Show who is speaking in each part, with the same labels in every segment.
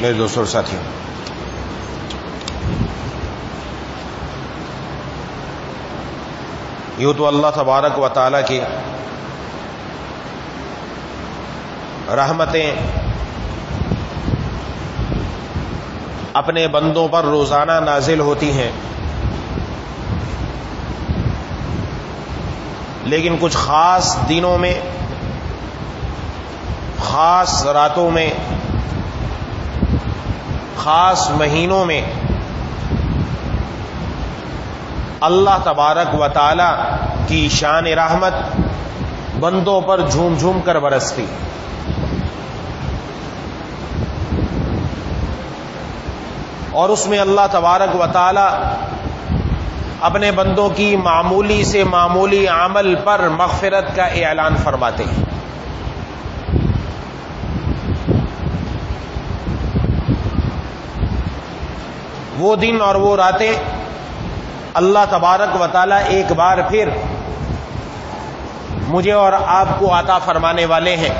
Speaker 1: میرے دوستوں اور ساتھیوں، یوں تو اللہ تبارک و تعالیٰ کی رحمتیں اپنے بندوں پر روزانہ نازل ہوتی ہیں، لیکن کچھ خاص دنوں میں، خاص راتوں میں، خاص مہینوں میں اللہ تبارک و تعالی کی شان رحمت بندوں پر جھوم جھوم کر برستی۔ اور اس میں اللہ تبارک و تعالی اپنے بندوں کی معمولی سے معمولی عمل پر مغفرت کا اعلان فرماتے ہیں۔ وہ دن اور وہ راتیں اللہ تبارک و تعالی ایک بار پھر مجھے اور آپ کو عطا فرمانے والے ہیں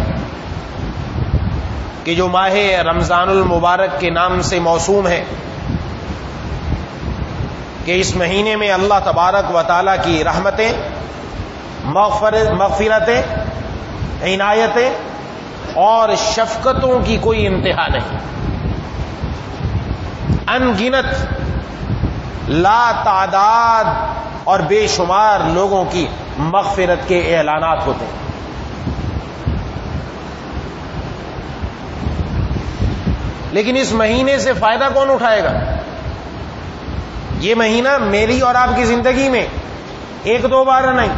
Speaker 1: کہ جو ماہ رمضان المبارک کے نام سے موسوم ہے، کہ اس مہینے میں اللہ تبارک و تعالی کی رحمتیں، مغفرتیں، عنایتیں اور شفقتوں کی کوئی انتہا نہیں۔ ان گنت، لا تعداد اور بے شمار لوگوں کی مغفرت کے اعلانات ہوتے ہیں۔ لیکن اس مہینے سے فائدہ کون اٹھائے گا؟ یہ مہینہ میری اور آپ کی زندگی میں ایک دو بار نہیں،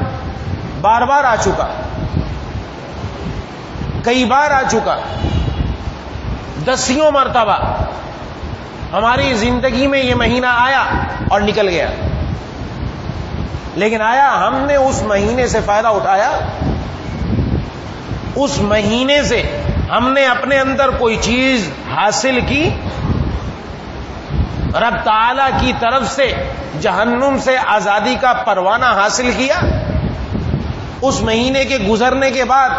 Speaker 1: بار بار آ چکا، کئی بار آ چکا، دسیوں مرتبہ ہماری زندگی میں یہ مہینہ آیا اور نکل گیا۔ لیکن آیا ہم نے اس مہینے سے فائدہ اٹھایا؟ اس مہینے سے ہم نے اپنے اندر کوئی چیز حاصل کی؟ رب تعالی کی طرف سے جہنم سے آزادی کا پروانہ حاصل کیا؟ اس مہینے کے گزرنے کے بعد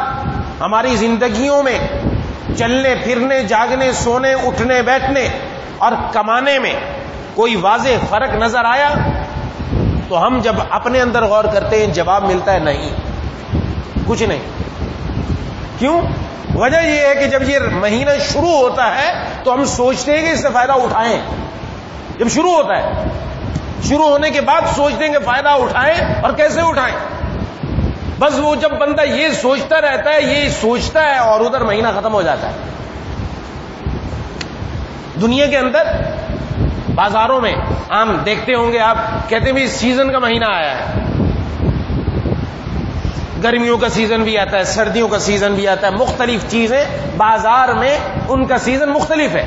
Speaker 1: ہماری زندگیوں میں چلنے پھرنے، جاگنے، سونے، اٹھنے بیٹھنے اور کمانے میں کوئی واضح فرق نظر آیا؟ تو ہم جب اپنے اندر غور کرتے ہیں جواب ملتا ہے نہیں، کچھ نہیں۔ کیوں؟ وجہ یہ ہے کہ جب یہ مہینہ شروع ہوتا ہے تو ہم سوچتے ہیں کہ اس سے فائدہ اٹھائیں۔ جب شروع ہوتا ہے، شروع ہونے کے بعد سوچتے ہیں کہ فائدہ اٹھائیں اور کیسے اٹھائیں۔ بس وہ جب بندہ یہ سوچتا رہتا ہے، یہ سوچتا ہے، اور ادھر مہینہ ختم ہو جاتا ہے۔ دنیا کے اندر بازاروں میں عام دیکھتے ہوں گے آپ، کہتے ہیں بھی سیزن کا مہینہ آیا ہے، گرمیوں کا سیزن بھی آتا ہے، سردیوں کا سیزن بھی آتا ہے، مختلف چیزیں بازار میں ان کا سیزن مختلف ہے،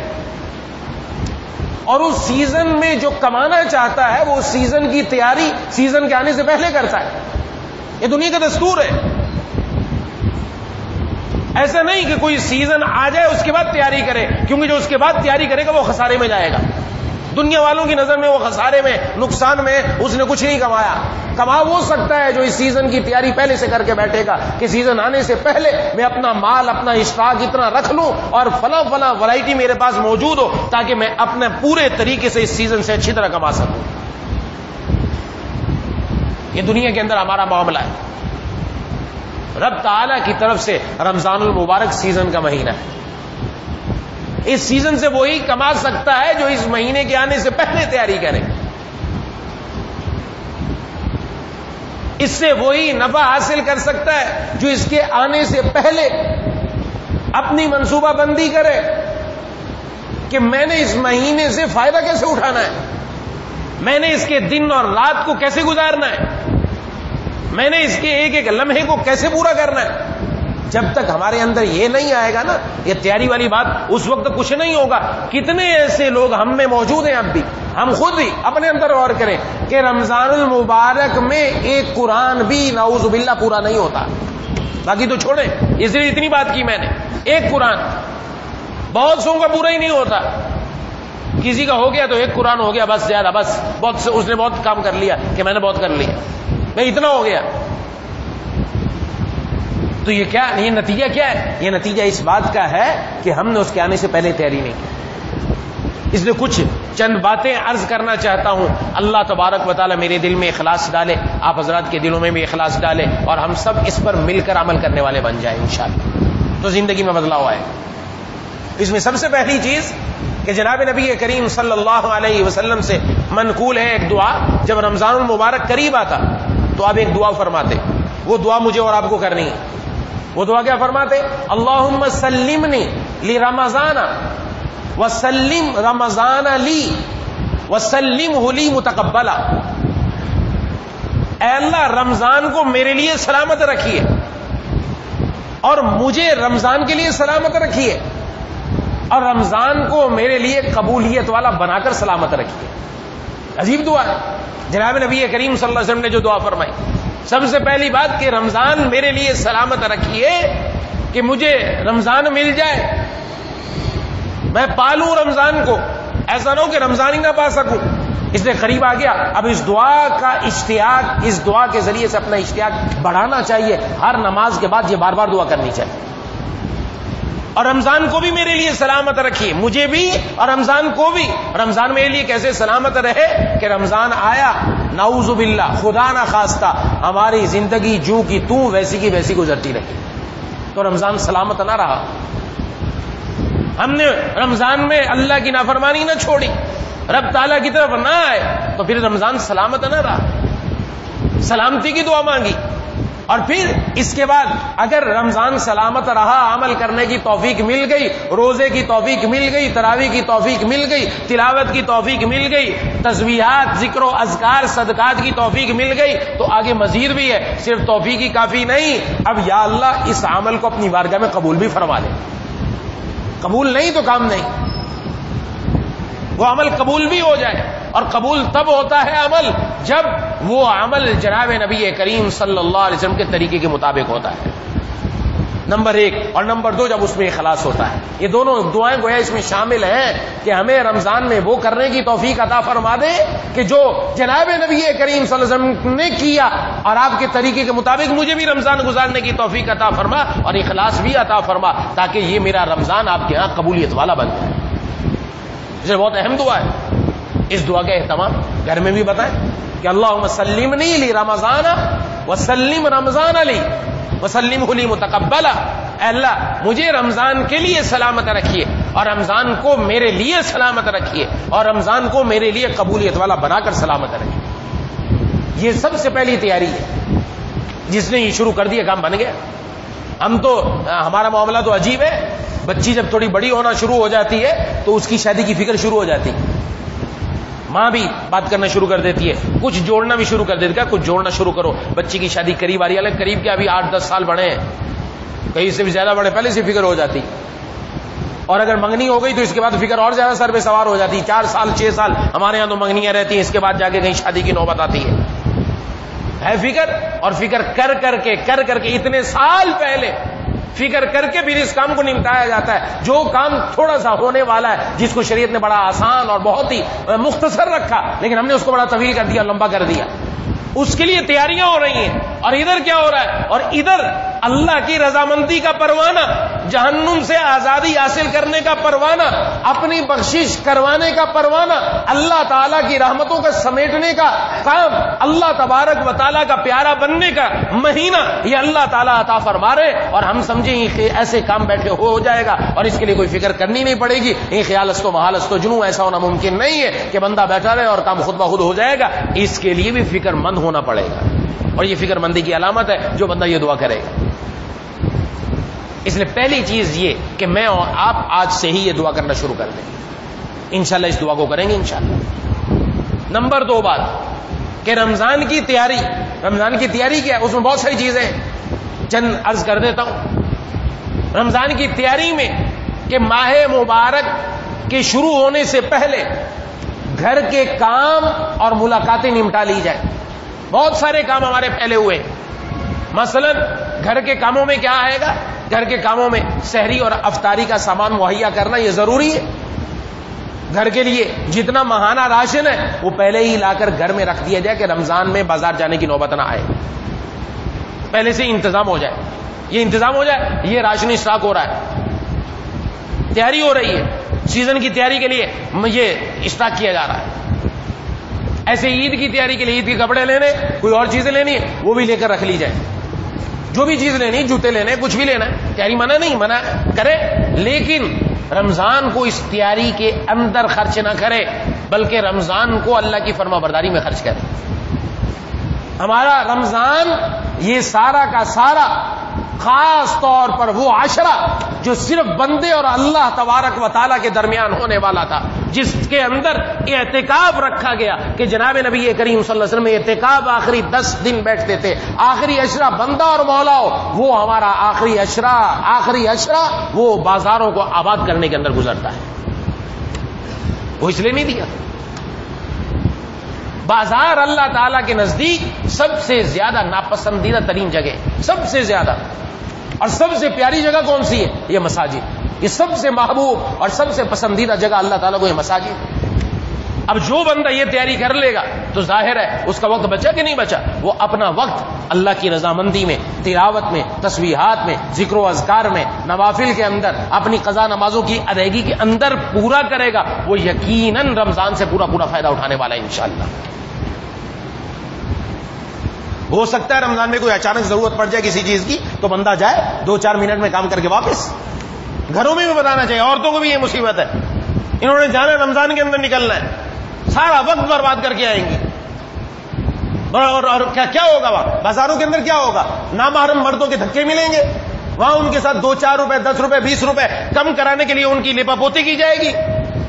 Speaker 1: اور اس سیزن میں جو کمانا چاہتا ہے وہ سیزن کی تیاری سیزن کے آنے سے پہلے کرتا ہے۔ یہ دنیا کا دستور ہے۔ ایسا نہیں کہ کوئی سیزن آ جائے اس کے بعد تیاری کرے، کیونکہ جو اس کے بعد تیاری کرے گا وہ خسارے میں جائے گا۔ دنیا والوں کی نظر میں وہ خسارے میں، نقصان میں، اس نے کچھ نہیں کمایا۔ کما وہ سکتا ہے جو اس سیزن کی تیاری پہلے سے کر کے بیٹھے گا کہ سیزن آنے سے پہلے میں اپنا مال، اپنا اسٹاک اتنا رکھ لوں اور فلاں فلاں ورائٹی میرے پاس موجود ہو تاکہ میں اپنے پورے طریقے سے اس سیزن سے اچھی طرح کما سکوں۔ یہ دنیا کے اندر ہمارا معاملہ ہے۔ رب تعالی کی طرف سے رمضان المبارک سیزن کا مہینہ ہے۔ اس سیزن سے وہی کما سکتا ہے جو اس مہینے کے آنے سے پہلے تیاری کرے۔ اس سے وہی نفع حاصل کر سکتا ہے جو اس کے آنے سے پہلے اپنی منصوبہ بندی کرے کہ میں نے اس مہینے سے فائدہ کیسے اٹھانا ہے، میں نے اس کے دن اور رات کو کیسے گزارنا ہے، میں نے اس کے ایک ایک لمحے کو کیسے پورا کرنا ہے۔ جب تک ہمارے اندر یہ نہیں آئے گا نا، یہ تیاری والی بات، اس وقت کچھ نہیں ہوگا۔ کتنے ایسے لوگ ہم میں موجود ہیں، اب بھی ہم خود ہی اپنے اندر غور کریں کہ رمضان المبارک میں ایک قرآن بھی نعوذ باللہ پورا نہیں ہوتا۔ باقی تو چھوڑیں، اس لیے اتنی بات کی میں نے، ایک قرآن بہت سو کا پورا ہی نہیں ہوتا۔ کسی کا ہو گیا تو ایک قرآن ہو گیا، بس زیادہ، بس بہت سے اس نے بہت کام کر لیا کہ میں نے بہت کر لیا، میں اتنا ہو گیا۔ تو یہ کیا، یہ نتیجہ کیا ہے؟ یہ نتیجہ اس بات کا ہے کہ ہم نے اس کے آنے سے پہلے تیاری نہیں کی۔ اس لیے کچھ چند باتیں عرض کرنا چاہتا ہوں. اللہ تبارک و تعالی میرے دل میں اخلاص ڈالے, آپ حضرات کے دلوں میں بھی اخلاص ڈالے, اور ہم سب اس پر مل کر عمل کرنے والے بن جائیں انشاءاللہ, تو زندگی میں بدلاؤ آئے. اس میں سب سے پہلی چیز کہ جناب نبی کریم صلی اللہ علیہ وسلم سے منقول ہے ایک دعا. جب رمضان المبارک قریب آتا تو آپ ایک دعا فرماتے, وہ دعا مجھے اور آپ کو کرنی ہے. وہ دعا کیا فرماتے؟ اللہم سلمنی لرمضان وسلم رمضان لی وسلمہ لی متقبلا. اے اللہ رمضان کو میرے لیے سلامت رکھیے اور مجھے رمضان کے لیے سلامت رکھیے, اور رمضان کو میرے لیے قبولیت والا بنا کر سلامت رکھیے. عجیب دعا ہے. جناب نبی کریم صلی اللہ علیہ وسلم نے جو دعا فرمائی, سب سے پہلی بات کہ رمضان میرے لیے سلامت رکھیے, کہ مجھے رمضان مل جائے, میں پالوں رمضان کو, ایسا نہ ہو کہ رمضان ہی نہ پا سکوں. اس لیے قریب آ گیا, اب اس دعا کا اشتیاق, اس دعا کے ذریعے سے اپنا اشتیاق بڑھانا چاہیے. ہر نماز کے بعد یہ بار بار دعا کرنی چاہیے. اور رمضان کو بھی میرے لیے سلامت رکھیے, مجھے بھی اور رمضان کو بھی. رمضان میرے لیے کیسے سلامت رہے کہ رمضان آیا, نعوذ باللہ خدا نہ خواستہ ہماری زندگی جو کی تو ویسی کی ویسی گزرتی رہی, تو رمضان سلامت نہ رہا. ہم نے رمضان میں اللہ کی نافرمانی نہ چھوڑی, رب تعالیٰ کی طرف نہ آئے, تو پھر رمضان سلامت نہ رہا. سلامتی کی دعا مانگی, اور پھر اس کے بعد اگر رمضان سلامت رہا, عمل کرنے کی توفیق مل گئی, روزے کی توفیق مل گئی, تراویح کی توفیق مل گئی, تلاوت کی توفیق مل گئی, تسبیحات, ذکر و اذکار, صدقات کی توفیق مل گئی, تو آگے مزید بھی ہے. صرف توفیق ہی کافی نہیں, اب یا اللہ اس عمل کو اپنی بارگاہ میں قبول بھی فرما دے. قبول نہیں تو کام نہیں, وہ عمل قبول بھی ہو جائے. اور قبول تب ہوتا ہے عمل جب وہ عمل جناب نبی کریم صلی اللہ علیہ وسلم کے طریقے کے مطابق ہوتا ہے, نمبر ایک. اور نمبر دو, جب اس میں اخلاص ہوتا ہے. یہ دونوں دعائیں گویا اس میں شامل ہیں کہ ہمیں رمضان میں وہ کرنے کی توفیق عطا فرما دے کہ جو جناب نبی کریم صلی اللہ علیہ وسلم نے کیا, اور آپ کے طریقے کے مطابق مجھے بھی رمضان گزارنے کی توفیق عطا فرما, اور اخلاص بھی عطا فرما, تاکہ یہ میرا رمضان آپ کے ہاں قبولیت والا بن جائے. یہ بہت اہم دعا ہے. اس دعا کا اہتمام گھر میں بھی بتائیں کہ اللہم سلمنی لرمضان وسلم رمضان لی وسلمہ لی متقبلا. اے اللہ مجھے رمضان کے لیے سلامت رکھیے, اور رمضان کو میرے لیے سلامت رکھیے, اور رمضان کو میرے لیے قبولیت والا بنا کر سلامت رکھیے. یہ سب سے پہلی تیاری ہے. جس نے یہ شروع کر دیا کام بن گیا. ہم تو ہمارا معاملہ تو عجیب ہے. بچی جب تھوڑی بڑی ہونا شروع ہو جاتی ہے تو اس کی شادی کی فکر شروع ہو جاتی ہے. ماں بھی بات کرنا شروع کر دیتی ہے, کچھ جوڑنا بھی شروع کر دیتی ہے, کچھ جوڑنا شروع کرو, بچی کی شادی قریب آ رہی ہے. قریب کیا, ابھی 8-10 سال بڑے ہیں, کہیں سے بھی زیادہ بڑے, پہلے سے فکر ہو جاتی. اور اگر منگنی ہو گئی تو اس کے بعد فکر اور زیادہ سر پہ سوار ہو جاتی. 4 سال 6 سال ہمارے یہاں تو منگنیاں رہتی ہیں, اس کے بعد جا کے کہیں شادی کی نوبت آتی ہے فکر. اور فکر کر کر کے اتنے سال پہلے فکر کر کے پھر اس کام کو نمٹایا جاتا ہے. جو کام تھوڑا سا ہونے والا ہے, جس کو شریعت نے بڑا آسان اور بہت ہی مختصر رکھا, لیکن ہم نے اس کو بڑا طویل کر دیا, لمبا کر دیا. اس کے لیے تیاریاں ہو رہی ہیں. اور ادھر کیا ہو رہا ہے, اور ادھر اللہ کی رضامندی کا پروانہ, جہنم سے آزادی حاصل کرنے کا پروانہ, اپنی بخشش کروانے کا پروانہ, اللہ تعالیٰ کی رحمتوں کا سمیٹنے کا کام, اللہ تبارک و تعالیٰ کا پیارا بننے کا مہینہ, یہ اللہ تعالیٰ عطا فرما رہے. اور ہم سمجھیں کہ ایسے کام بیٹھے ہو جائے گا اور اس کے لیے کوئی فکر کرنی نہیں پڑے گی. یہ خیال است و محال است و جنوں, ایسا ہونا ممکن نہیں ہے کہ بندہ بیٹھا رہے اور کام خود بخود ہو جائے گا. اس کے لیے بھی فکر مند ہونا پڑے گا, اور یہ فکر مندی کی علامت ہے جو بندہ یہ دعا کرے گا. اس لیے پہلی چیز یہ کہ میں اور آپ آج سے ہی یہ دعا کرنا شروع کر دیں. انشاءاللہ اس دعا کو کریں گے انشاءاللہ. نمبر 2 بات کہ رمضان کی تیاری. رمضان کی تیاری کیا ہے, اس میں بہت ساری چیزیں ہیں, چند عرض کر دیتا ہوں. رمضان کی تیاری میں کہ ماہ مبارک کے شروع ہونے سے پہلے گھر کے کام اور ملاقاتیں نمٹا لی جائیں. بہت سارے کام ہمارے پھیلے ہوئے. مثلا گھر کے کاموں میں کیا آئے گا, گھر کے کاموں میں سحری اور افطاری کا سامان مہیا کرنا یہ ضروری ہے. گھر کے لیے جتنا ماہانہ راشن ہے وہ پہلے ہی لا کر گھر میں رکھ دیا جائے کہ رمضان میں بازار جانے کی نوبت نہ آئے, پہلے سے انتظام ہو جائے. یہ انتظام ہو جائے, یہ راشن اسٹاک ہو رہا ہے, تیاری ہو رہی ہے. سیزن کی تیاری کے لیے یہ اسٹاک کیا جا رہا ہے. ایسے عید کی تیاری کے لیے عید کے کپڑے لینے, کوئی اور چیزیں لینی ہے, وہ بھی لے کر رکھ لی جائے. جو بھی چیز لینی, جوتے لینے, کچھ بھی لینا ہے, تیاری منع نہیں, منع کرے, لیکن رمضان کو اس تیاری کے اندر خرچ نہ کرے, بلکہ رمضان کو اللہ کی فرما برداری میں خرچ کرے. ہمارا رمضان یہ سارا کا سارا خاص طور پر وہ عشرہ جو صرف بندے اور اللہ تبارک و تعالیٰ کے درمیان ہونے والا تھا, جس کے اندر اعتکاف رکھا گیا کہ جناب نبی کریم صلی اللہ علیہ وسلم اعتکاف آخری 10 دن بیٹھتے تھے. آخری عشرہ بندہ اور مولا ہو, وہ ہمارا آخری عشرہ وہ بازاروں کو آباد کرنے کے اندر گزرتا ہے. وہ اس لیے نہیں دیا. بازار اللہ تعالیٰ کے نزدیک سب سے زیادہ ناپسندیدہ ترین جگہ, سب سے زیادہ اور سب سے پیاری جگہ کون سی ہے؟ یہ مساجد. یہ سب سے محبوب اور سب سے پسندیدہ جگہ اللہ تعالیٰ کو یہ مساجد. اب جو بندہ یہ تیاری کر لے گا تو ظاہر ہے اس کا وقت بچا کہ نہیں بچا. وہ اپنا وقت اللہ کی رضامندی میں, تلاوت میں, تسبیحات میں, ذکر و اذکار میں, نوافل کے اندر, اپنی قضا نمازوں کی ادائیگی کے اندر پورا کرے گا. وہ یقیناً رمضان سے پورا فائدہ اٹھانے والا ہے انشاءاللہ. ہو سکتا ہے رمضان میں کوئی اچانک ضرورت پڑ جائے کسی چیز کی تو بندہ جائے 2-4 منٹ میں کام کر کے واپس. گھروں میں بھی بتانا چاہیے, عورتوں کو بھی یہ مصیبت ہے. انہوں نے جانا رمضان کے اندر نکلنا ہے, سارا وقت برباد کر کے آئیں گی. اور کیا ہوگا وہاں بازاروں کے اندر, کیا ہوگا؟ نامحرم مردوں کے دھکے ملیں گے. وہاں ان کے ساتھ 2-4 روپے, 10 روپے, 20 روپے کم کرانے کے لیے ان کی لیپا پوتی کی جائے گی,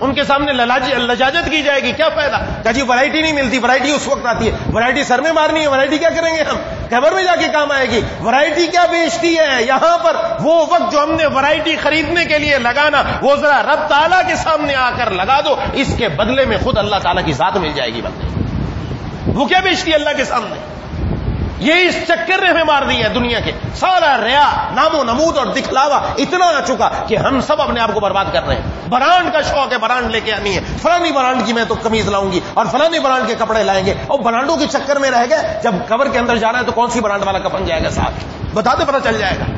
Speaker 1: ان کے سامنے لجاجت کی جائے گی. کیا فائدہ کہ جی ورائٹی نہیں ملتی. ورائٹی اس وقت آتی ہے, ورائٹی سر میں مارنی ہے. ورائٹی کیا کریں گے ہم؟ قبر میں جا کے کام آئے گی. ورائٹی کیا بیچتی ہے یہاں پر؟ وہ وقت جو ہم نے ورائٹی خریدنے کے لیے لگانا, وہ ذرا رب تعالیٰ کے سامنے آ کر لگا دو, اس کے بدلے میں خود اللہ تعالیٰ کی ذات مل جائے گی بندے. وہ کیا بیچتی ہے اللہ کے سامنے؟ یہ اس چکر نے ہمیں مار دی ہے. دنیا کے سارا ریا, نام و نمود اور دکھلاوا اتنا آ چکا کہ ہم سب اپنے آپ کو برباد کر رہے ہیں. برانڈ کا شوق ہے, برانڈ لے کے آنی ہے, فلانی برانڈ کی میں تو قمیض لاؤں گی اور فلانی برانڈ کے کپڑے لائیں گے. اور برانڈوں کے چکر میں رہ گئے. جب قبر کے اندر جانا ہے تو کون سی برانڈ والا کفن جائے گا صاحب, بتا دے, پتہ چل جائے گا.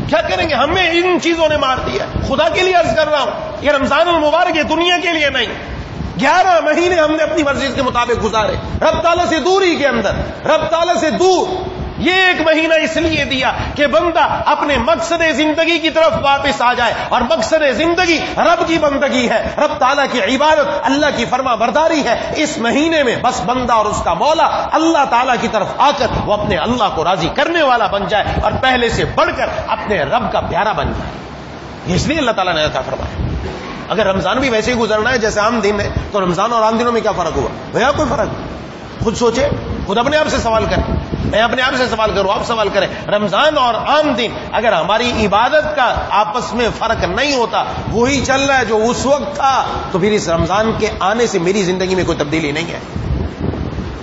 Speaker 1: کیا کریں گے؟ ہمیں ان چیزوں نے مار دیا. خدا کے لیے عرض کر رہا ہوں, یہ رمضان المبارک یہ دنیا کے لیے نہیں. 11 مہینے ہم نے اپنی مرضی کے مطابق گزارے, رب تعالیٰ سے دوری کے اندر, رب تعالیٰ سے دور. یہ 1 مہینہ اس لیے دیا کہ بندہ اپنے مقصد زندگی کی طرف واپس آ جائے, اور مقصد زندگی رب کی بندگی ہے, رب تعالیٰ کی عبادت, اللہ کی فرما برداری ہے. اس مہینے میں بس بندہ اور اس کا مولا اللہ تعالیٰ کی طرف آ کر وہ اپنے اللہ کو راضی کرنے والا بن جائے, اور پہلے سے بڑھ کر اپنے رب کا پیارا بن جائے. اس لیے اللہ تعالیٰ نے عطا فرمایا. اگر رمضان بھی ویسے ہی گزرنا ہے جیسے عام دن ہے, تو رمضان اور عام دنوں میں کیا فرق ہوا بھیا؟ کوئی فرق نہیں. خود سوچے, خود اپنے آپ سے سوال کریں, میں اپنے آپ سے سوال کروں, آپ سوال کریں. رمضان اور عام دن اگر ہماری عبادت کا آپس میں فرق نہیں ہوتا, وہی چل رہا ہے جو اس وقت تھا, تو پھر اس رمضان کے آنے سے میری زندگی میں کوئی تبدیلی نہیں ہے.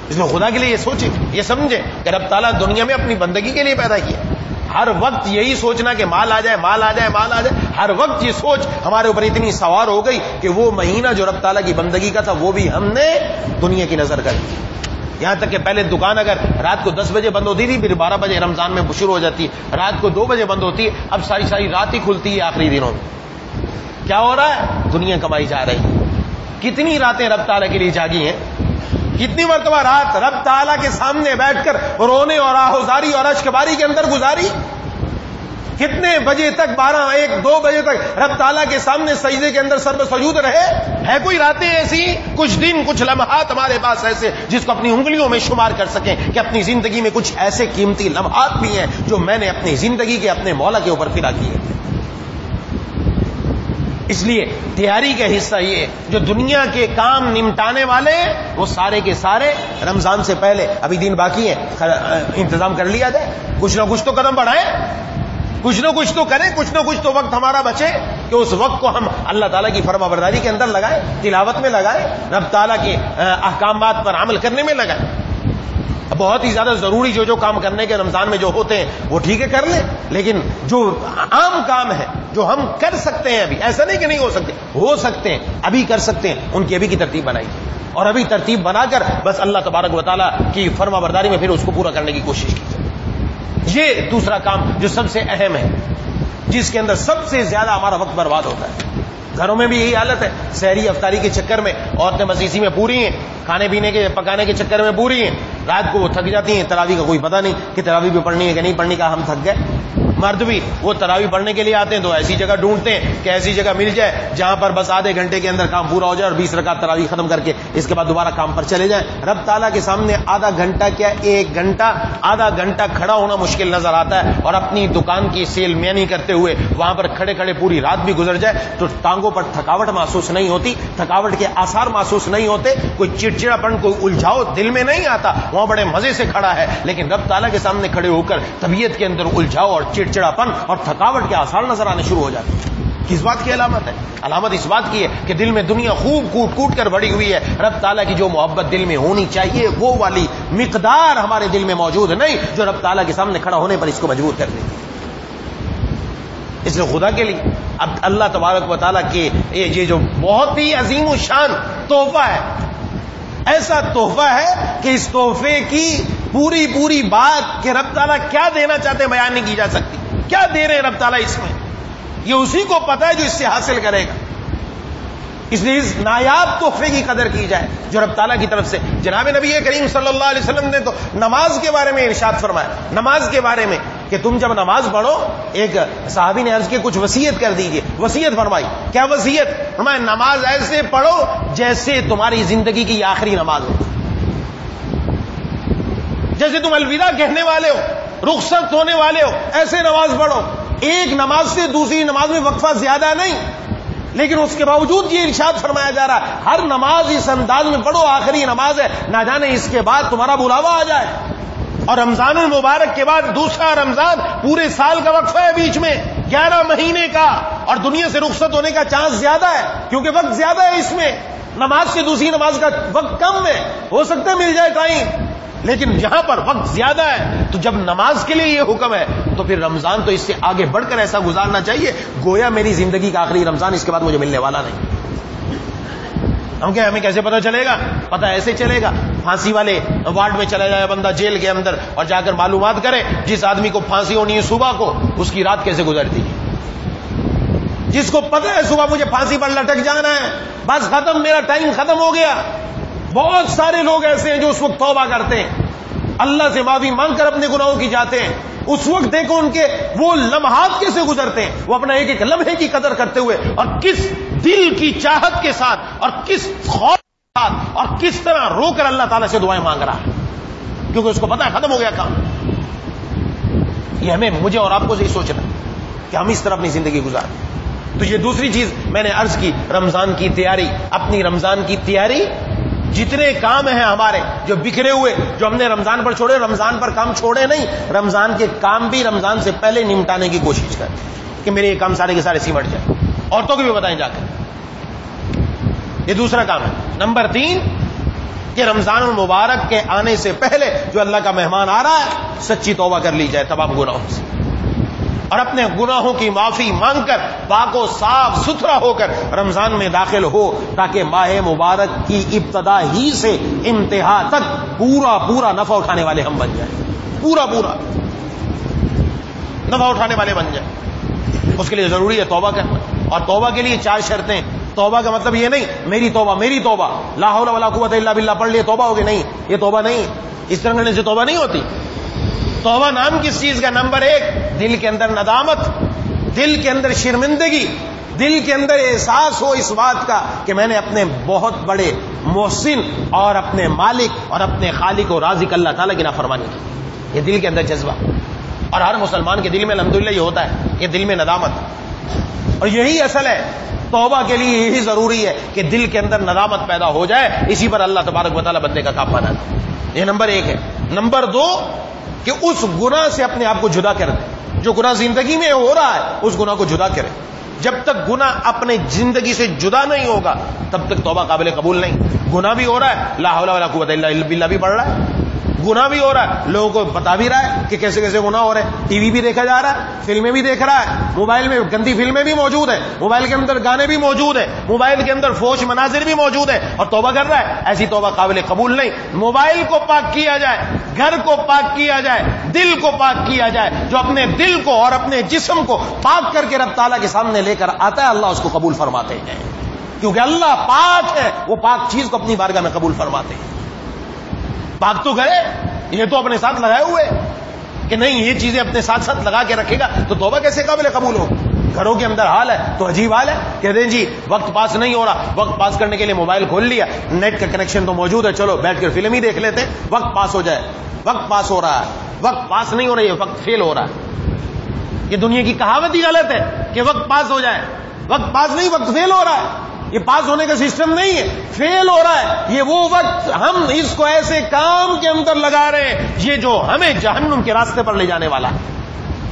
Speaker 1: اس میں خدا کے لیے یہ سوچیں, یہ سمجھیں کہ رب تعالیٰ دنیا میں اپنی بندگی کے لیے پیدا کیا. ہر وقت یہی سوچنا کہ مال آ جائے, مال آ جائے, مال آ جائے. ہر وقت یہ سوچ ہمارے اوپر اتنی سوار ہو گئی کہ وہ مہینہ جو رب تعالیٰ کی بندگی کا تھا وہ بھی ہم نے دنیا کی نظر کر دی. یہاں تک کہ پہلے دکان اگر رات کو 10 بجے بند ہوتی تھی, پھر 12 بجے رمضان میں شروع ہو جاتی ہے, رات کو 2 بجے بند ہوتی ہے, اب ساری رات ہی کھلتی ہے آخری دنوں میں. کیا ہو رہا ہے؟ دنیا کمائی جا رہی ہے. کتنی راتیں رب تعالیٰ کے لیے جاگی ہیں, کتنی مرتبہ رات رب تعالیٰ کے سامنے بیٹھ کر رونے اور آہوزاری اور اشکباری کے اندر گزاری. کتنے بجے تک, 12, 1, 2 بجے تک رب تعالیٰ کے سامنے سجدے کے اندر سر سجود رہے. ہے کوئی راتیں ایسی, کچھ دن, کچھ لمحات ہمارے پاس ایسے جس کو اپنی انگلیوں میں شمار کر سکیں کہ اپنی زندگی میں کچھ ایسے قیمتی لمحات بھی ہیں جو میں نے اپنی زندگی کے اپنے مولا کے اوپر فدا کیے. اس لیے تیاری کا حصہ یہ جو دنیا کے کام نمٹانے والے وہ سارے کے سارے رمضان سے پہلے, ابھی دن باقی ہے, انتظام کر لیا جائے. کچھ نہ کچھ تو قدم بڑھائیں, کچھ نہ کچھ تو کریں, کچھ نہ کچھ تو وقت ہمارا بچے کہ اس وقت کو ہم اللہ تعالیٰ کی فرما برداری کے اندر لگائیں, تلاوت میں لگائیں, رب تعالیٰ کے احکامات پر عمل کرنے میں لگائیں. بہت ہی زیادہ ضروری جو کام کرنے کے رمضان میں جو ہوتے ہیں وہ ٹھیک ہے کر لیں, لیکن جو عام کام ہے جو ہم کر سکتے ہیں, ابھی ایسا نہیں کہ نہیں ہو سکتے ہیں, ابھی کر سکتے ہیں, ان کی ابھی کی ترتیب بنائی, اور ابھی ترتیب بنا کر بس اللہ تبارک و تعالیٰ کی فرما برداری میں پھر اس کو پورا کرنے کی کوشش کی. یہ دوسرا کام جو سب سے اہم ہے, جس کے اندر سب سے زیادہ ہمارا وقت برباد ہوتا ہے, گھروں میں بھی یہی حالت ہے. سحری افطاری کے چکر میں عورتیں مسیسی میں پوری ہیں, کھانے پینے کے پکانے کے چکر میں پوری ہیں, رات کو وہ تھک جاتی ہیں. تراویح کا کوئی پتہ نہیں کہ تراویح بھی پڑھنی ہے کہ نہیں پڑھنی, کا ہم تھک گئے. مرد بھی وہ تراویح پڑھنے کے لیے آتے ہیں تو ایسی جگہ ڈھونڈتے ہیں کہ ایسی جگہ مل جائے جہاں پر بس آدھے گھنٹے کے اندر کام پورا ہو جائے اور 20 رکعت تراویح ختم کر کے اس کے بعد دوبارہ کام پر چلے جائیں. رب تعالیٰ کے سامنے آدھا گھنٹہ کیا 1 گھنٹہ آدھا گھنٹہ کھڑا ہونا مشکل نظر آتا ہے, اور اپنی دکان کی سیل مینی کرتے ہوئے وہاں پر کھڑے کھڑے پوری رات بھی گزر جائے تو ٹانگوں پر تھکاوٹ محسوس نہیں ہوتی, تھکاوٹ کے آثار محسوس نہیں ہوتے, کوئی چڑچڑاپن کوئی الجھاؤ دل میں نہیں آتا, وہاں بڑے مزے سے کھڑا ہے. لیکن رب تعالیٰ کے سامنے کھڑے ہو کر طبیعت کے اندر الجھاؤ اور چڑچڑاپن اور تھکاوٹ کے آثار نظر آنے شروع ہو جاتے ہیں. کس بات کی علامت ہے؟ علامت اس بات کی ہے کہ دل میں دنیا خوب کوٹ کوٹ کر بڑی ہوئی ہے. رب تعالیٰ کی جو محبت دل میں ہونی چاہیے وہ والی مقدار ہمارے دل میں موجود نہیں جو رب تعالیٰ کے سامنے کھڑا ہونے پر اس کو مجبور کر دیتی ہے. اس لیے خدا کے لیے اب اللہ تبارک و تعالیٰ کے یہ جو بہت ہی عظیم و شان تحفہ ہے, ایسا تحفہ ہے کہ اس تحفے کی پوری بات کہ رب تعالیٰ کیا دینا چاہتے ہیں بیان نہیں کی جا سکتی. کیا دے رہے ہیں رب تعالیٰ اس میں, یہ اسی کو پتا ہے جو اس سے حاصل کرے گا. اس لیے اس نایاب تحفے کی قدر کی جائے جو رب تعالیٰ کی طرف سے. جناب نبی کریم صلی اللہ علیہ وسلم نے تو نماز کے بارے میں ارشاد فرمایا, نماز کے بارے میں کہ تم جب نماز پڑھو, ایک صحابی نے عرض کی کچھ وصیت کر دیجئے. وصیت فرمائی. کیا وصیت فرمایا؟ نماز ایسے پڑھو جیسے تمہاری زندگی کی آخری نماز ہو, جیسے تم الوداع کہنے والے ہو, رخصت ہونے والے ہو, ایسے نماز پڑھو. ایک نماز سے دوسری نماز میں وقفہ زیادہ نہیں, لیکن اس کے باوجود یہ ارشاد فرمایا جا رہا ہے ہر نماز اس انداز میں پڑھو, آخری نماز ہے, نہ جانے اس کے بعد تمہارا بلاوا آ جائے. اور رمضان المبارک کے بعد دوسرا رمضان, پورے سال کا وقفہ ہے بیچ میں 11 مہینے کا, اور دنیا سے رخصت ہونے کا چانس زیادہ ہے کیونکہ وقت زیادہ ہے اس میں. نماز سے دوسری نماز کا وقت کم ہے, ہو سکتا ہے مل جائے ٹائم, لیکن یہاں پر وقت زیادہ ہے. تو جب نماز کے لیے یہ حکم ہے تو پھر رمضان تو اس سے آگے بڑھ کر ایسا گزارنا چاہیے گویا میری زندگی کا آخری رمضان, اس کے بعد مجھے ملنے والا نہیں. ہم کیا, ہمیں کیسے پتہ چلے گا؟ پتہ ایسے چلے گا, پھانسی والے وارڈ میں چلا جائے بندہ جیل کے اندر اور جا کر معلومات کرے جس آدمی کو پھانسی ہونی ہے صبح کو, اس کی رات کیسے گزرتی ہے. جس کو پتہ ہے صبح مجھے پھانسی پر لٹک جانا ہے, بس ختم, میرا ٹائم ختم ہو گیا. بہت سارے لوگ ایسے ہیں جو اس وقت توبہ کرتے ہیں, اللہ سے معافی مانگ کر اپنے گناہوں کی جاتے ہیں. اس وقت دیکھو ان کے وہ لمحات کیسے گزرتے ہیں, وہ اپنا ایک ایک لمحے کی قدر کرتے ہوئے, اور کس دل کی چاہت کے ساتھ اور کس خوف کے ساتھ اور کس طرح رو کر اللہ تعالیٰ سے دعائیں مانگ رہا ہے, کیونکہ اس کو پتا ہے ختم ہو گیا کام. یہ ہمیں, مجھے اور آپ کو صحیح سوچنا کہ ہم اس طرح اپنی زندگی گزاریں. تو یہ دوسری چیز میں نے عرض کی, رمضان کی تیاری. اپنی رمضان کی تیاری, جتنے کام ہیں ہمارے جو بکھرے ہوئے, جو ہم نے رمضان پر چھوڑے, رمضان پر کام چھوڑے نہیں, رمضان کے کام بھی رمضان سے پہلے نمٹانے کی کوشش کریں کہ میرے یہ کام سارے کے سارے سمٹ جائیں. عورتوں کو بھی بتائیں جا کر, یہ دوسرا کام ہے. نمبر 3 کہ رمضان المبارک کے آنے سے پہلے جو اللہ کا مہمان آ رہا ہے سچی توبہ کر لی جائے تمام گناہوں سے, اور اپنے گناہوں کی معافی مانگ کر پاک و صاف ستھرا ہو کر رمضان میں داخل ہو, تاکہ ماہ مبارک کی ابتدا ہی سے انتہا تک پورا نفع اٹھانے والے ہم بن جائیں, پورا نفع اٹھانے والے بن جائیں. اس کے لیے ضروری ہے توبہ کرنا, اور توبہ کے لیے 4 شرطیں. توبہ کا مطلب یہ نہیں میری توبہ لا حول ولا قوت الا باللہ پڑھ لیے توبہ ہوگی, نہیں, یہ توبہ نہیں, اس طرح کرنے سے توبہ نہیں ہوتی. توبہ نام کس چیز کا؟ نمبر 1 دل کے اندر ندامت, دل کے اندر شرمندگی, دل کے اندر احساس ہو اس بات کا کہ میں نے اپنے بہت بڑے محسن اور اپنے مالک اور اپنے خالق و رازق اللہ تعالیٰ کی نافرمانی کی. یہ دل کے اندر جذبہ, اور ہر مسلمان کے دل میں الحمدللہ یہ ہوتا ہے, یہ دل میں ندامت, اور یہی اصل ہے. توبہ کے لیے یہی ضروری ہے کہ دل کے اندر ندامت پیدا ہو جائے, اسی پر اللہ تبارک و تعالیٰ بندے کا کام بنا دے. یہ نمبر 1 ہے. نمبر 2 کہ اس گناہ سے اپنے آپ کو جدا کر دے, جو گناہ زندگی میں ہو رہا ہے اس گناہ کو جدا کرے. جب تک گناہ اپنے زندگی سے جدا نہیں ہوگا تب تک توبہ قابل قبول نہیں. گناہ بھی ہو رہا ہے, لا حول ولا قوت الا باللہ بھی پڑھ رہا ہے, گناہ بھی ہو رہا ہے, لوگوں کو بتا بھی رہا ہے کہ کیسے کیسے گناہ ہو رہے ہیں. ٹی وی بھی دیکھا جا رہا ہے, فلمیں بھی دیکھ رہا ہے, موبائل میں گندی فلمیں بھی موجود ہیں, موبائل کے اندر گانے بھی موجود ہیں, موبائل کے اندر فوش مناظر بھی موجود ہیں, اور توبہ کر رہا ہے. ایسی توبہ قابل قبول نہیں. موبائل کو پاک کیا جائے, گھر کو پاک کیا جائے, دل کو پاک کیا جائے. جو اپنے دل کو اور اپنے جسم کو پاک کر کے رب تعالیٰ کے سامنے لے کر آتا ہے, اللہ اس کو قبول فرماتے ہیں, کیونکہ اللہ پاک ہے. وہ پاک چیز کو اپنی بارگاہ میں قبول فرماتے ہیں. پاک تو گئے, یہ تو اپنے ساتھ لگائے ہوئے کہ نہیں یہ چیزیں اپنے ساتھ ساتھ لگا کے رکھے گا تو توبہ کیسے قابل قبول ہو. گھروں کے اندر حال ہے تو عجیب حال ہے. کہتے ہیں جی وقت پاس نہیں ہو رہا, وقت پاس کرنے کے لیے موبائل کھول لیا, نیٹ کا کنیکشن تو موجود ہے, چلو بیٹھ کر فلم ہی دیکھ لیتے ہیں, وقت پاس ہو جائے. وقت پاس ہو رہا ہے, وقت پاس نہیں ہو رہی ہے, وقت فیل ہو رہا ہے. یہ دنیا کی کہاوت ہی غلط ہے کہ وقت پاس ہو جائے. وقت پاس نہیں, وقت فیل ہو رہا ہے. یہ پاس ہونے کا سسٹم نہیں ہے, فیل ہو رہا ہے. یہ وہ وقت ہم اس کو ایسے کام کے اندر لگا رہے ہیں یہ جو ہمیں جہنم کے راستے پر لے جانے والا ہے,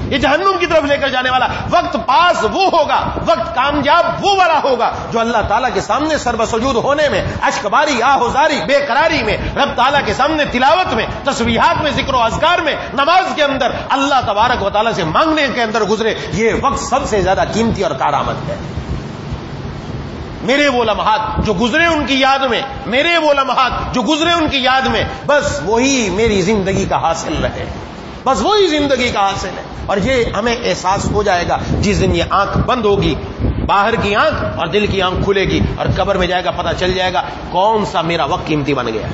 Speaker 1: یہ جہنم کی طرف لے کر جانے والا. وقت پاس وہ ہوگا, وقت کامیاب وہ والا ہوگا جو اللہ تعالیٰ کے سامنے سر بسجود ہونے میں, اشک باری, آہوزاری, بے قراری میں, رب تعالیٰ کے سامنے تلاوت میں, تسبیحات میں, ذکر و اذکار میں, نماز کے اندر اللہ تبارک و تعالیٰ سے مانگنے کے اندر گزرے. یہ وقت سب سے زیادہ قیمتی اور کارآمد ہے. میرے وہ لمحات جو گزرے ان کی یاد میں, میرے وہ لمحات جو گزرے ان کی یاد میں, بس وہی میری زندگی کا حاصل رہے, بس وہی زندگی کا حاصل ہے. اور یہ ہمیں احساس ہو جائے گا جس دن یہ آنکھ بند ہوگی, باہر کی آنکھ اور دل کی آنکھ کھلے گی, اور قبر میں جائے گا, پتہ چل جائے گا کون سا میرا وقت قیمتی بن گیا.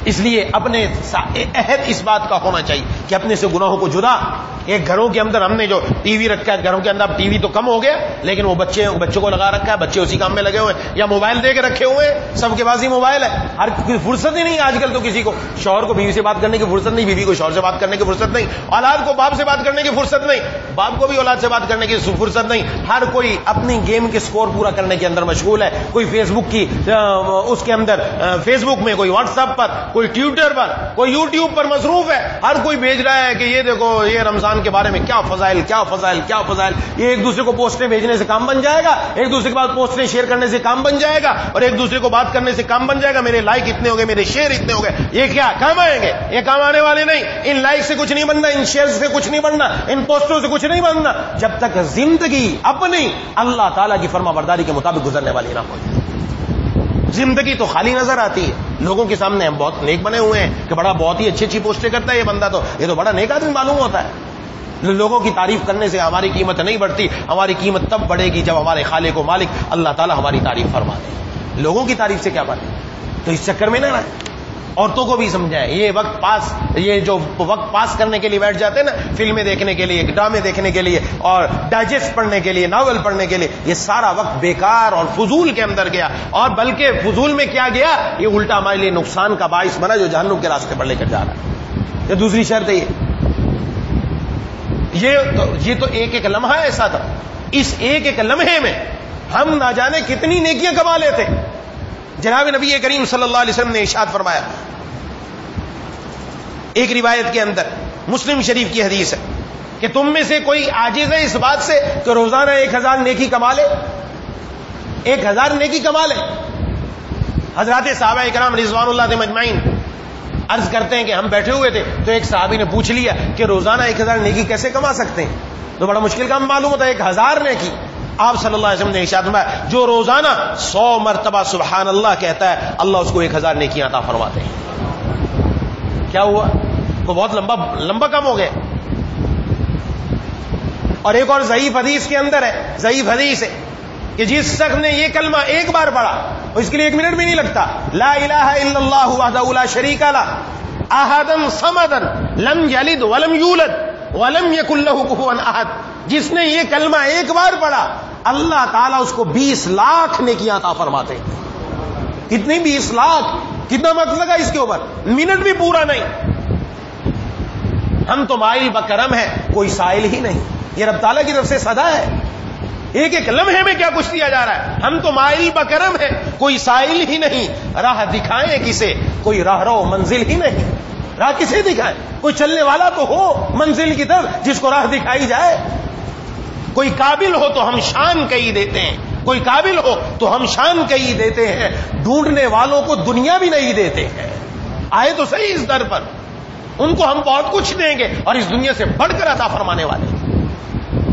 Speaker 1: اس لیے اپنے عہد اس بات کا ہونا چاہیے کہ اپنے سے گناہوں کو جدا. ایک گھروں کے اندر ہم نے جو ٹی وی رکھا ہے, گھروں کے اندر ٹی وی تو کم ہو گیا, لیکن وہ بچوں کو لگا رکھا ہے, بچے اسی کام میں لگے ہوئے ہیں, یا موبائل دے کے رکھے ہوئے ہیں, سب کے پاس ہی موبائل ہے. ہر کوئی فرصت ہی نہیں آج کل تو کسی کو, شوہر کو بیوی سے بات کرنے کی فرصت نہیں, بیوی کو شوہر سے بات کرنے کی فرصت نہیں, اولاد کو باپ سے بات کرنے کی فرصت نہیں, باپ کو بھی اولاد سے بات کرنے کی فرصت نہیں. ہر کوئی اپنی گیم کے سکور پورا کرنے کے اندر مشغول ہے. کوئی فیس بک کی اس کے اندر فیس بک میں, کوئی واٹس ایپ پر, کوئی ٹویٹر پر, کوئی یوٹیوب پر مصروف ہے. ہر کوئی بھیج رہا ہے کہ یہ دیکھو یہ رمضان کے بارے میں کیا فضائل, کیا فضائل, کیا فضائل. یہ ایک دوسرے کو پوسٹیں بھیجنے سے کام بن جائے گا, ایک دوسرے کے بعد پوسٹیں شیئر کرنے سے کام بن جائے گا, اور ایک دوسرے کو بات کرنے سے کام بن جائے گا. میرے لائک اتنے ہو گئے, میرے شیئر اتنے ہو گئے. یہ کیا کام آئیں گے؟ یہ کام آنے والے نہیں. ان لائک سے کچھ نہیں بننا, ان شیئر سے کچھ نہیں بننا, ان پوسٹوں سے کچھ نہیں بننا, جب تک زندگی اپنی اللہ تعالیٰ کی فرما برداری کے مطابق گزرنے والی نہ ہو جائے. زندگی تو خالی نظر آتی ہے لوگوں کے سامنے. ہم بہت نیک بنے ہوئے ہیں کہ بڑا بہت ہی اچھی اچھی پوسٹیں کرتا ہے یہ بندہ, تو یہ تو بڑا نیک آدمی معلوم ہوتا ہے. لوگوں کی تعریف کرنے سے ہماری قیمت نہیں بڑھتی. ہماری قیمت تب بڑھے گی جب ہمارے خالق و مالک اللہ تعالیٰ ہماری تعریف فرما دے. لوگوں کی تعریف سے کیا بات ہے؟ تو اس چکر میں نہ رہے. عورتوں کو بھی سمجھائیں, یہ وقت پاس, یہ جو وقت پاس کرنے کے لیے بیٹھ جاتے ہیں نا, فلمیں دیکھنے کے لیے, ڈرامے دیکھنے کے لیے, اور ڈائجسٹ پڑھنے کے لیے, ناول پڑھنے کے لیے, یہ سارا وقت بیکار اور فضول کے اندر گیا. اور بلکہ فضول میں کیا گیا, یہ الٹا ہمارے لیے نقصان کا باعث بنا جو جہنم کے راستے پر لے کر جا رہا ہے. یہ دوسری شرط ہے. یہ تو ایک ایک لمحہ ایسا تھا. اس ایک ایک لمحے میں ہم نہ جانے کتنی نیکیاں کما لیتے. جناب نبی کریم صلی اللہ علیہ وسلم نے ارشاد فرمایا, ایک روایت کے اندر, مسلم شریف کی حدیث ہے, کہ تم میں سے کوئی عاجز ہے اس بات سے کہ روزانہ 1000 نیکی کما لے, 1000 نیکی کما لے. حضرات صحابہ کرام رضوان اللہ علیہم اجمعین عرض کرتے ہیں کہ ہم بیٹھے ہوئے تھے تو ایک صحابی نے پوچھ لیا کہ روزانہ 1000 نیکی کیسے کما سکتے ہیں؟ تو بڑا مشکل کام معلوم ہوتا ہے 1000 نیکی. آپ صلی اللہ علیہ وسلم نے ارشاد فرمایا, جو روزانہ 100 مرتبہ سبحان اللہ کہتا ہے اللہ اس کو 1000 نیکیاں عطا فرماتے ہیں. کیا ہوا؟ تو بہت لمبا کام ہو گیا. اور ایک اور ضعیف حدیث کے اندر ہے, ضعیف حدیث ہے کہ جس شخص نے یہ کلمہ ایک بار پڑھا, اس کے لیے 1 منٹ بھی نہیں لگتا, لا الہ الا اللہ وحدہ لا شریک لہ احد صمد لم یلد ولم یولد ولم یکن لہ کفوا احد. جس نے یہ کلمہ ایک بار پڑھا اللہ تعالیٰ اس کو 20 لاکھ نیکیاں عطا فرماتے. کتنی 20 لاکھ؟ کتنا وقت لگا اس کے اوپر؟ منٹ بھی پورا نہیں. ہم تو مائل بکرم ہے, کوئی سائل ہی نہیں. یہ رب تعالیٰ کی طرف سے صدا ہے. ایک ایک لمحے میں کیا کچھ دیا جا رہا ہے. ہم تو مائل بکرم ہے, کوئی سائل ہی نہیں. راہ دکھائیں کسے, کوئی راہ رو منزل ہی نہیں. راہ کسے دکھائیں؟ کوئی چلنے والا تو ہو منزل کی طرف جس کو راہ دکھائی جائے. کوئی قابل ہو تو ہم شان کہی دیتے ہیں, کوئی قابل ہو تو ہم شان کہیں دیتے ہیں، ڈھونڈنے والوں کو دنیا بھی نہیں دیتے ہیں. آئے تو صحیح اس در پر، ان کو ہم بہت کچھ دیں گے اور اس دنیا سے بڑھ کر عطا فرمانے والے ہیں.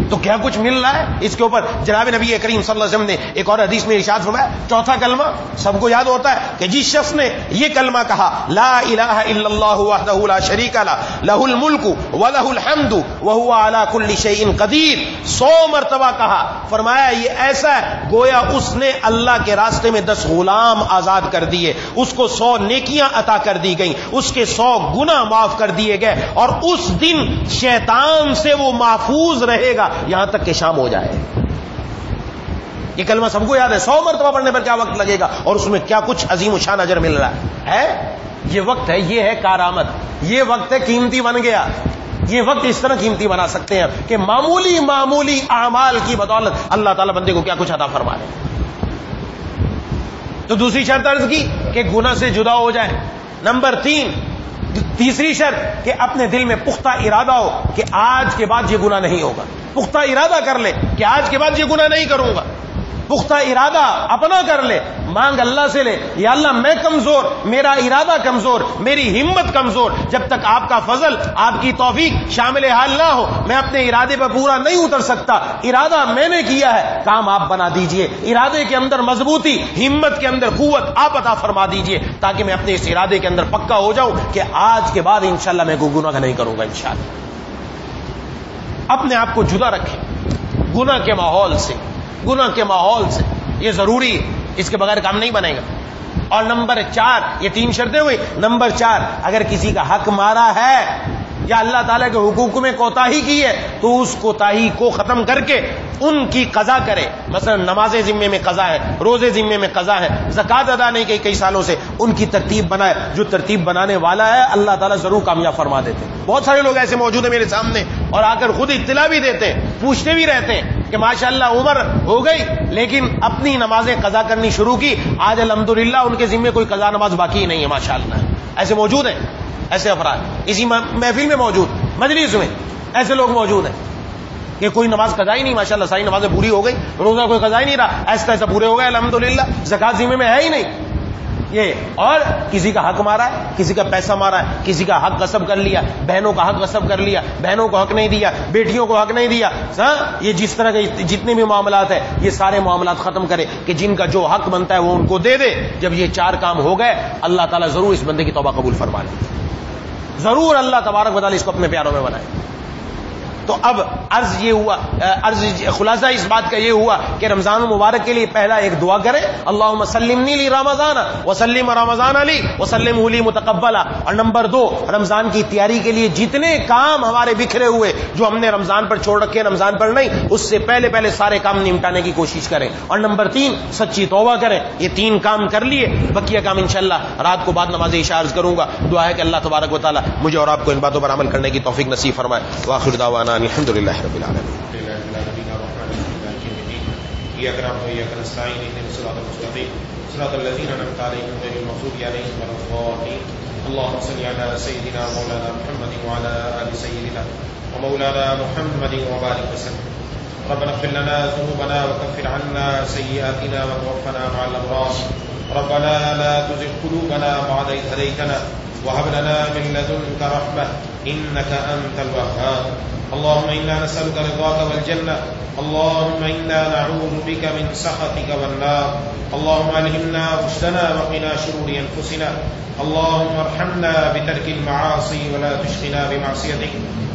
Speaker 1: تو کیا کچھ مل رہا ہے اس کے اوپر جناب نبی کریم صلی اللہ علیہ وسلم نے ایک اور حدیث میں ارشاد فرمایا، چوتھا کلمہ سب کو یاد ہوتا ہے کہ جس شخص نے یہ کلمہ کہا لا الہ الا اللہ وحدہ لا شریک لہ لہ الملک ولہ الحمد وہو علی کل شیء قدیر، 100 مرتبہ کہا. فرمایا یہ ایسا ہے گویا اس نے اللہ کے راستے میں 10 غلام آزاد کر دیے، اس کو 100 نیکیاں عطا کر دی گئیں، اس کے 100 گناہ معاف کر دیے گئے، اور اس دن شیطان سے وہ محفوظ رہے گا یہاں تک کہ شام ہو جائے. یہ کلمہ سب کو یاد ہے، 100 مرتبہ پڑھنے پر کیا وقت لگے گا اور اس میں کیا کچھ عظیم و شان اجر مل رہا ہے. یہ وقت ہے، یہ ہے کارآمد، یہ وقت ہے قیمتی بن گیا. یہ وقت اس طرح قیمتی بنا سکتے ہیں کہ معمولی اعمال کی بدولت اللہ تعالیٰ بندے کو کیا کچھ عطا فرما دے. تو دوسری شرط عرض کی کہ گناہ سے جدا ہو جائے. نمبر 3، تیسری شرط کہ اپنے دل میں پختہ ارادہ ہو کہ آج کے بعد یہ گناہ نہیں ہوگا. پختہ ارادہ کر لے کہ آج کے بعد یہ گناہ نہیں کروں گا. پختہ ارادہ اپنا کر لے، مانگ اللہ سے لے، یا اللہ میں کمزور، میرا ارادہ کمزور، میری ہمت کمزور، جب تک آپ کا فضل، آپ کی توفیق شامل حال نہ ہو میں اپنے ارادے پر پورا نہیں اتر سکتا. ارادہ میں نے کیا ہے، کام آپ بنا دیجئے. ارادے کے اندر مضبوطی، ہمت کے اندر قوت آپ عطا فرما دیجئے تاکہ میں اپنے اس ارادے کے اندر پکا ہو جاؤں کہ آج کے بعد انشاءاللہ میں کوئی گناہ نہیں کروں گا. انشاءاللہ اپنے آپ کو جدا رکھیں گناہ کے ماحول سے، گناہ کے ماحول سے. یہ ضروری ہے، اس کے بغیر کام نہیں بنے گا. اور نمبر 4، یہ 3 شرطیں ہوئی. نمبر 4، اگر کسی کا حق مارا ہے یا اللہ تعالیٰ کے حقوق میں کوتاہی کی ہے تو اس کوتاہی کو ختم کر کے ان کی قضا کرے. مثلا نماز ذمے میں قضا ہے، روزے ذمے میں قضا ہے، زکوٰۃ ادا نہیں کی کئی سالوں سے، ان کی ترتیب بنائے. جو ترتیب بنانے والا ہے اللہ تعالیٰ ضرور کامیاب فرما دیتے ہیں. بہت سارے لوگ ایسے موجود ہیں میرے سامنے اور آ کر خود اطلاع بھی دیتے ہیں، پوچھتے بھی رہتے ہیں کہ ماشاءاللہ عمر ہو گئی لیکن اپنی نمازیں قضا کرنی شروع کی، آج الحمدللہ ان کے ذمے کوئی قضا نماز باقی نہیں ہے. ماشاءاللہ ایسے موجود ہیں، ایسے افراد اسی محفل میں موجود، مجلس میں ایسے لوگ موجود ہیں کہ کوئی نماز قضا ہی نہیں، ماشاءاللہ ساری نمازیں پوری ہو گئی، روزہ کوئی قضا ہی نہیں رہا، ایسا ایسا پورے ہو گئے الحمدللہ، زکوٰۃ ذمے میں ہے ہی نہیں یہ. اور کسی کا حق مارا ہے، کسی کا پیسہ مارا ہے، کسی کا حق غصب کر لیا، بہنوں کا حق غصب کر لیا، بہنوں کو حق نہیں دیا، بیٹیوں کو حق نہیں دیا. یہ جس طرح کے جتنے بھی معاملات ہیں یہ سارے معاملات ختم کرے کہ جن کا جو حق بنتا ہے وہ ان کو دے دے. جب یہ 4 کام ہو گئے اللہ تعالیٰ ضرور اس بندے کی توبہ قبول فرما لے، ضرور اللہ تبارک و تعالیٰ اس کو اپنے پیاروں میں بنائے. تو اب خلاصہ اس بات کا یہ ہوا کہ رمضان المبارک کے لیے پہلا ایک دعا کرے، اللہم سلمنی لی رمضان وسلم رمضان علی وسلم لی متقبلا. اور نمبر 2، رمضان کی تیاری کے لیے جتنے کام ہمارے بکھرے ہوئے جو ہم نے رمضان پر چھوڑ رکھے رمضان پر نہیں، اس سے پہلے سارے کام نمٹانے کی کوشش کریں. اور نمبر 3، سچی توبہ کریں. یہ 3 کام کر لیے، بقیہ کام انشاءاللہ رات کو بعد نماز عشاء عرض کروں گا. دعا ہے کہ اللہ تبارک و تعالیٰ مجھے اور آپ کو ان باتوں پر عمل کرنے کی توفیق نصیب فرمائے. وآخر دعوانا الحمد للہ رب العالمین.
Speaker 2: إياك نعبد وإياك نستعين اهدنا الصراط المستقيم صراط الذين أنعمت عليهم غير المغضوب عليهم ولا الضالين. اللهم صل على سيدنا مولانا محمد وعلى آل سيدنا ومولانا محمد وبارك وسلم. ربنا اغفر لنا ذنوبنا وكفر عنا سيئاتنا وتوفنا مع الأبرار. ربنا لا تزغ قلوبنا بعد إذ هديتنا وهب لنا من لدنك رحمة إنك أنت الوهاب. اللهم إنا نسألك رضاك والجنة. اللهم إنا نعوذ بك من سخطك والنار. اللهم ألهمنا رشدنا وقنا شرور أنفسنا. اللهم ارحمنا بترك المعاصي ولا تشقنا بمعصيتك.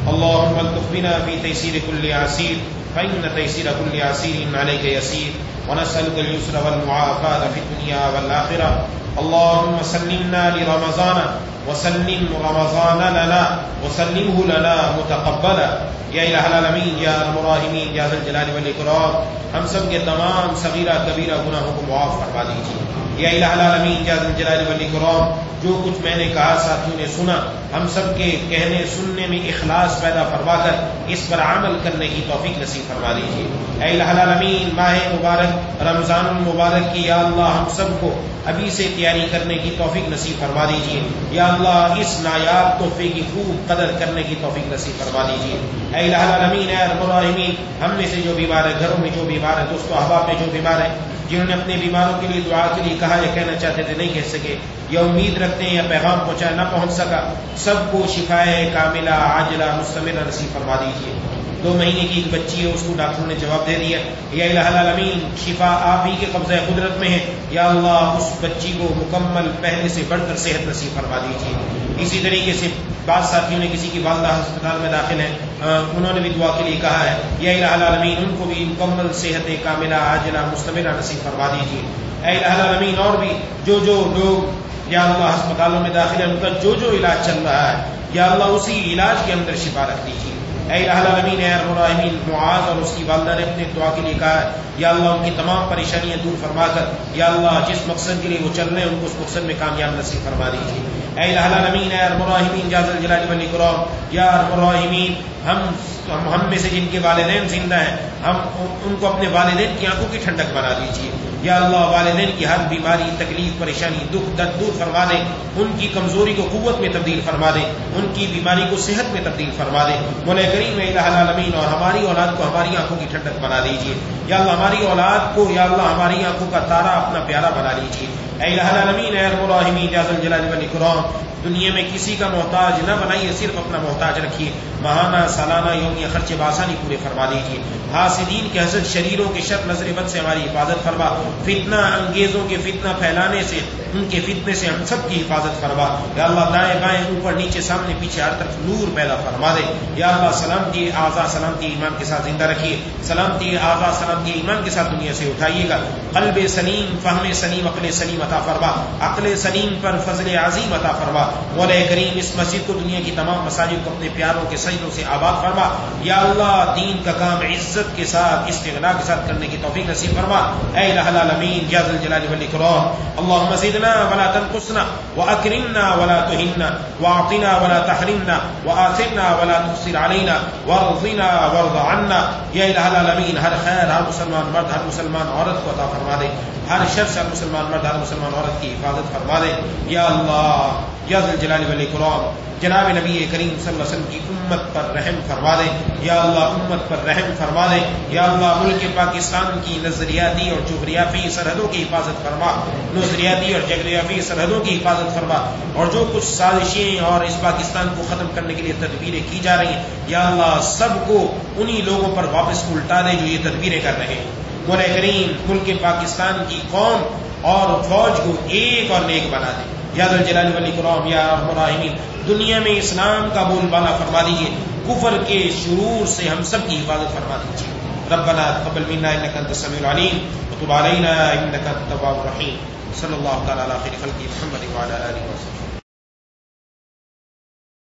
Speaker 2: اللهم الطف بنا في تيسير كل عسير فإن تيسير كل عسير عليك يسير. ونسألك اليسر والمعافاة في الدنيا والآخرة. اللهم سلمنا لرمضان وسلم رمضان لنا وسلمه لنا متقبلا. یا الہ العالمین، یا ارحم الراحمین، یا ذا الجلال والاکرام، ہم سب کے تمام صغیرہ کبیرہ گناہوں کو معاف فرما دیجیے. یا الہ العالمین، یا ذا الجلال والاکرام، جو کچھ میں نے کہا ساتھیوں نے سنا، ہم سب کے کہنے سننے میں اخلاص پیدا فرما کر اس پر عمل کرنے کی توفیق نصیب فرما دیجیے. اے الہ العالمین، ماہ مبارک رمضان المبارک کی یا اللہ ہم سب کو ابھی سے تیاری کرنے کی توفیق نصیب فرما دیجیے. یا اللہ اس نایاب تحفے کی خوب قدر کرنے کی توفیق نصیب فرما دیجیے. اے الہ العالمین اے ارحم الراحمین ہم میں سے جو بیمار ہے، گھروں میں جو بیمار ہے، دوست و احباب میں جو بیمار ہے، جنہوں نے اپنے بیماروں کے لیے دعا کے لیے کہا یا کہنا چاہتے تھے نہیں کہہ سکے، یا امید رکھتے ہیں یا پیغام پہنچایا نہ پہنچ سکا، سب کو شفائے کاملہ عاجلہ مستمرہ نصیب فرما دیجیے۔ 2 مہینے کی ایک بچی ہے، اس کو ڈاکٹروں نے جواب دے دیا، یا الہ العالمین شفا آپ ہی کے قبضہ قدرت میں ہے، یا اللہ اس بچی کو مکمل پہلے سے بڑھ کر صحت نصیب فرما دیجیے۔ اسی طریقے سے بعض ساتھیوں نے کسی کی والدہ ہسپتال میں داخل ہے، انہوں نے بھی دعا کے لیے کہا ہے، یا الہ العالمین ان کو بھی مکمل صحت کاملہ عاجلہ مستمرہ نصیب فرما دیجیے۔ اے الہ العالمین اور بھی جو لوگ یا اللہ ہسپتالوں میں داخل ہے، ان کا جو علاج چل رہا ہے، یا اللہ اسی علاج کے اندر شفا رکھ دیجیے۔ اے الہ العالمین اے ارحم الراحمین معاذ اور اس کی والدہ نے اپنے دعا کے لیے کہا ہے، یا اللہ ان کی تمام پریشانیاں دور فرما کر یا اللہ جس مقصد کے لیے وہ چل رہے ہیں ان کو اس مقصد میں کامیاب نصیب فرما دیجیے۔ اے الہ العالمین اے ارحم الراحمین یا ذا الجلال والاکرام یا ارحم الراحمین ہم میں سے جن کے والدین زندہ ہیں، ہم ان کو اپنے والدین کی آنکھوں کی ٹھنڈک بنا دیجیے۔ یا اللہ والدین کی ہر بیماری، تکلیف، پریشانی، دکھ درد دور فرما دے، ان کی کمزوری کو قوت میں تبدیل فرما دے، ان کی بیماری کو صحت میں تبدیل فرما دے۔ مولا کریم الہ العالمین اور ہماری اولاد کو ہماری آنکھوں کی ٹھنڈک بنا دیجیے۔ یا اللہ ہماری اولاد کو یا اللہ ہماری آنکھوں کا تارا اپنا پیارا بنا لیجیے۔ اے الہ العالمین اے ارحم الراحمین یا ذا الجلال والاکرام دنیا میں کسی کا محتاج نہ بنائیے، صرف اپنا محتاج رکھیے۔ ماہانہ سالانہ یومیہ خرچے بآسانی پورے فرما دیجیے۔ حاسدین کے حسد، شریروں کے شر، نظر بد سے ہماری حفاظت فرما۔ فتنہ انگیزوں کے فتنہ پھیلانے سے، ان کے فتنے سے ہم سب کی حفاظت فرما۔ یا اللہ دائیں بائیں اوپر نیچے سامنے پیچھے ہر طرف نور پیدا فرما دے۔ یا اللہ سلامتی اعضاء سلامتی ایمان کے ساتھ زندہ رکھیے، سلامتی اعضاء سلامتی ایمان کے ساتھ دنیا سے اٹھائیے گا۔ قلب سلیم، فہم سلیم، عقل سلیم عطا فرما، عقل سلیم پر فضل عظیم عطا فرما۔ مولا کریم اس مسجد کو، دنیا کی تمام مساجد کو اپنے پیاروں کے سجدوں سے آباد فرما۔ یا اللہ دین کا کام عزت کے ساتھ، استغنا کے ساتھ کرنے کی توفیق نصیب فرما۔ اے الہ العالمین یا ذا الجلال والاکرام اللهم زدنا ولا تنقصنا واکرمنا ولا تهنا واعطنا ولا تحرمنا وآثرنا ولا تؤثر علينا وارضنا وارض عنا۔ یا الہ العالمین ہر خیر ہر مسلمان مرد ہر مسلمان عورت کو عطا فرما دے، ہر شر سے ہر مسلمان مرد ہر مسلمان عورت کی حفاظت فرما دے۔ یا اللہ یا ذا الجلال والاکرام جناب نبی کریم صلی اللہ علیہ وسلم کی امت پر رحم فرما دے۔ یا اللہ امت پر رحم فرما دے۔ یا اللہ ملک پاکستان کی نظریاتی اور جغرافی سرحدوں کی حفاظت فرما، نظریاتی اور جغرافی سرحدوں کی حفاظت فرما، اور جو کچھ سازشیں اور اس پاکستان کو ختم کرنے کے لیے تدبیریں کی جا رہی ہیں، یا اللہ سب کو انہی لوگوں پر واپس الٹا دے جو یہ تدبیریں کر رہے ہیں۔ مولا کریم ملک پاکستان کی قوم اور فوج کو ایک اور نیک بنا دے۔ یا ذا الجلال والاکرام یا ارحم الراحمین دنیا میں اسلام کا بول بالا فرما دیجیے، کفر کے شرور سے ہم سب کی حفاظت فرما دیجیے۔ ربنا تقبل منا انک انت السمیع العلیم وتب علینا انک انت التواب الرحیم۔ صلی اللہ تعالی علی خیر خلقہ محمد وعلی آلہ وصحبہ۔